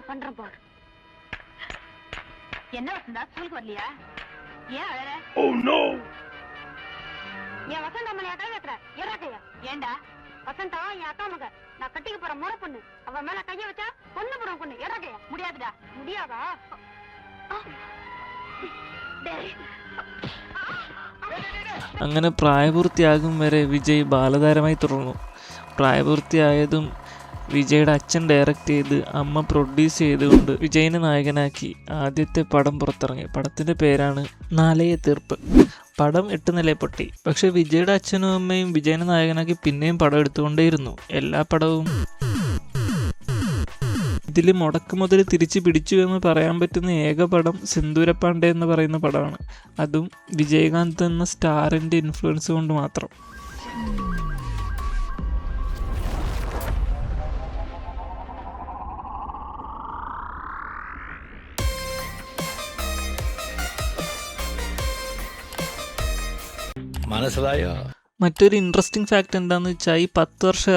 நான் பண்றேன் பாரு. என்ன வசந்தா ஸ்கூலுக்கு வரலையா? ஏன் அழற? Oh no! என் வசந்தா மேல கை வைக்கிற எறாக்கையா? ஏண்டா வசந்தா என் அக்கா மக, நான் கட்டிக்க போற முறை பொண்ணு. அவ மேல கைய வச்சா பொண்ணு போடுற பொண்ணு எறாக்கையா? முடியாதுடா. முடியாதா? അങ്ങനെ പ്രായപൂർത്തിയാകും വരെ വിജയ് ബാലതാരമായി തുടർന്നു. പ്രായപൂർത്തിയായതും വിജയുടെ അച്ഛൻ ഡയറക്റ്റ് ചെയ്ത് അമ്മ പ്രൊഡ്യൂസ് ചെയ്തുകൊണ്ട് വിജയിനെ നായകനാക്കി ആദ്യത്തെ പടം പുറത്തിറങ്ങി. പടത്തിൻ്റെ പേരാണ് നാലയ തീർപ്പ്. പടം 8 നിലയിൽ പൊട്ടി. പക്ഷെ വിജയുടെ അച്ഛനും അമ്മയും വിജയനെ നായകനാക്കി പിന്നെയും പടം എടുത്തുകൊണ്ടേയിരുന്നു. എല്ലാ പടവും ഇതിൽ മുടക്ക് മുതൽ തിരിച്ചു പിടിച്ചു എന്ന് പറയാൻ പറ്റുന്ന ഏക പടം സിന്ദൂരപ്പാണ്ഡെ എന്ന് പറയുന്ന പടമാണ്. അതും വിജയകാന്ത് എന്ന സ്റ്റാറിൻ്റെ ഇൻഫ്ലുവൻസ് കൊണ്ട് മാത്രം. മനസ്സിലായോ? മറ്റൊരു ഇൻട്രസ്റ്റിംഗ് ഫാക്ട് എന്താണെന്ന് വെച്ചാൽ ഈ 10 വർഷം